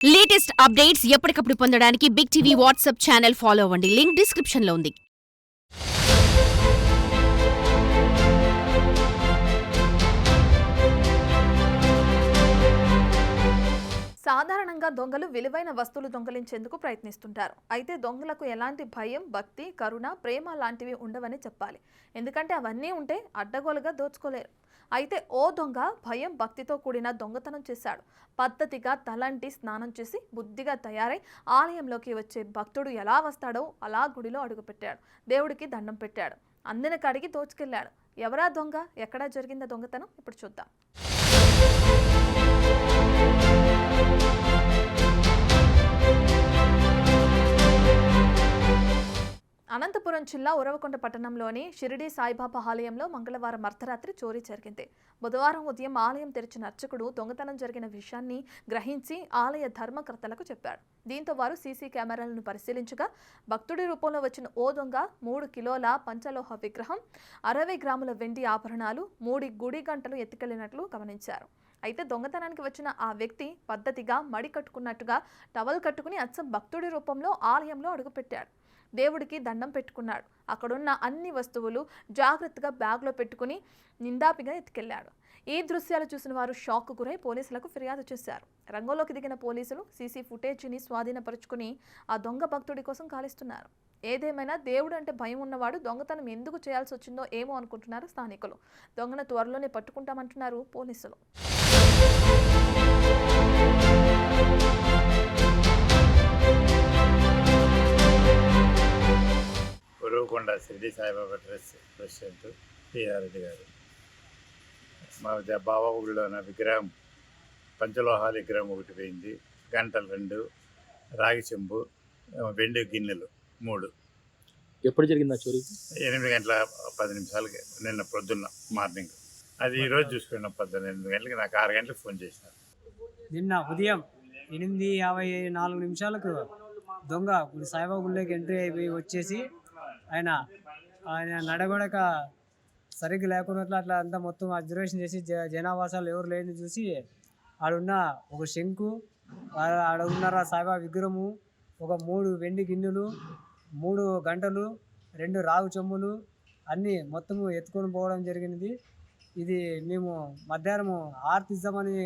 Latest updates ఎప్పటికప్పుడు పొందడానికి Big TV WhatsApp channel follow అవ్వండి. లింక్ డిస్క్రిప్షన్ లో ఉంది. సాధారణంగా దొంగలు విలువైన వస్తువులు దొంగిలించేందుకు ప్రయత్నిస్తుంటారు. అయితే దొంగలకు ఎలాంటి భయం, భక్తి, కరుణ, ప్రేమ లాంటివి ఉండవని చెప్పాలి. ఎందుకంటే అవన్నీ ఉంటే అడ్డగోలుగా దోచుకోలేరు. అయితే ఓ దొంగ భయం, భక్తితో కూడిన దొంగతనం చేశాడు. పద్ధతిగా తలంటి స్నానం చేసి బుద్ధిగా తయారై ఆలయంలోకి వచ్చే భక్తుడు ఎలా వస్తాడో అలా గుడిలో అడుగుపెట్టాడు. దేవుడికి దండం పెట్టాడు. అందిన కాడికి దోచుకెళ్లాడు. ఎవరా దొంగ? ఎక్కడా జరిగిందా దొంగతనం? ఇప్పుడు చూద్దాం. అనంతపురం జిల్లా ఉరవకొండ పట్టణంలోని షిరిడి సాయిబాబా ఆలయంలో మంగళవారం అర్ధరాత్రి చోరీ జరిగింది. బుధవారం ఉదయం ఆలయం తెరిచిన అర్చకుడు దొంగతనం జరిగిన విషయాన్ని గ్రహించి ఆలయ ధర్మకర్తలకు చెప్పాడు. దీంతో వారు సీసీ కెమెరాలను పరిశీలించగా భక్తుడి రూపంలో వచ్చిన ఓ దొంగ 3 కిలోల పంచలోహ విగ్రహం, 60 గ్రాముల వెండి ఆభరణాలు, 3 గుడి గంటలు ఎత్తుకెళ్లినట్లు గమనించారు. అయితే దొంగతనానికి వచ్చిన ఆ వ్యక్తి పద్ధతిగా మడి కట్టుకున్నట్టుగా టవల్ కట్టుకుని అచ్చం భక్తుడి రూపంలో ఆలయంలో అడుగుపెట్టాడు. దేవుడికి దండం పెట్టుకున్నాడు. అక్కడున్న అన్ని వస్తువులు జాగ్రత్తగా బ్యాగ్లో పెట్టుకుని నిందాపిగా ఎత్తుకెళ్లాడు. ఈ దృశ్యాలు చూసిన వారు షాక్ గురై పోలీసులకు ఫిర్యాదు చేశారు. రంగంలోకి దిగిన పోలీసులు సీసీ ఫుటేజీని స్వాధీనపరుచుకుని ఆ దొంగ భక్తుడి కోసం గాలిస్తున్నారు. ఏదేమైనా దేవుడు అంటే భయం ఉన్నవాడు దొంగతనం ఎందుకు చేయాల్సి వచ్చిందో ఏమో అనుకుంటున్నారు స్థానికులు. దొంగను త్వరలోనే పట్టుకుంటామంటున్నారు పోలీసులు. Uravakonda Shirdi Saibaba trust president T R Reddy garu. మా బాబా ఊళ్ళో ఉన్న విగ్రహం, పంచలోహాల విగ్రహం ఒకటి పోయింది, గంటలు 2, రాగి చెంబు, వెండి గిన్నెలు 3. ఎప్పుడు జరిగింది ఆ చోరీ? 8:10 నిన్న పొద్దున్న మార్నింగ్. అది ఈరోజు చూసుకున్నాం. 8 గంటలకి నాకు 6 గంటలకు ఫోన్ చేసినారు. నిన్న ఉదయం 8:54 దొంగ సాయిబాబా గుళ్ళోకి ఎంట్రీ అయిపోయి వచ్చేసి ఆయన నడగొడక సరిగ్గా లేకున్నట్లు అట్లా అంతా మొత్తం అబ్జర్వేషన్ చేసి జనావాసాలు ఎవరు లేని చూసి ఆడున్న ఒక శంకు, ఆడున్న సాయిబాబా విగ్రహము, ఒక 3 వెండి గిన్నెలు, 3 గంటలు, 2 రాగు చెంబులు అన్నీ మొత్తము ఎత్తుకొని పోవడం జరిగినది. ఇది మేము మధ్యాహ్నం ఆర్తిద్దామని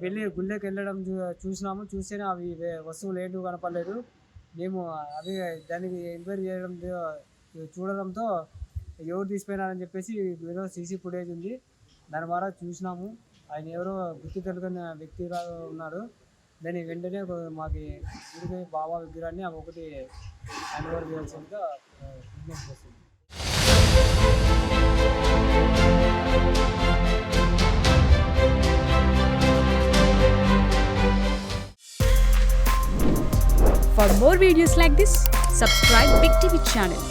వెళ్ళి గుళ్ళోకి వెళ్ళడం చూసినాము. చూస్తేనే అవి వస్తువులు ఏంటో కనపడలేదు. మేము అవి దానికి ఎంక్వైరీ చేయడం చూడడంతో ఎవరు తీసిపోయినారని చెప్పేసి ఏదో సీసీ ఫుటేజ్ ఉంది, దాని ద్వారా చూసినాము. ఆయన ఎవరో గుర్తు తెలియని వ్యక్తిగా ఉన్నారు. దాన్ని వెంటనే మాకు గుడికి బాబా విగ్రహాన్ని ఒకటి హ్యాండ్ ఓవర్ చేయాల్సిందిగా విజ్ఞప్తి చేస్తుంది. For more videos like this, subscribe Big TV channel.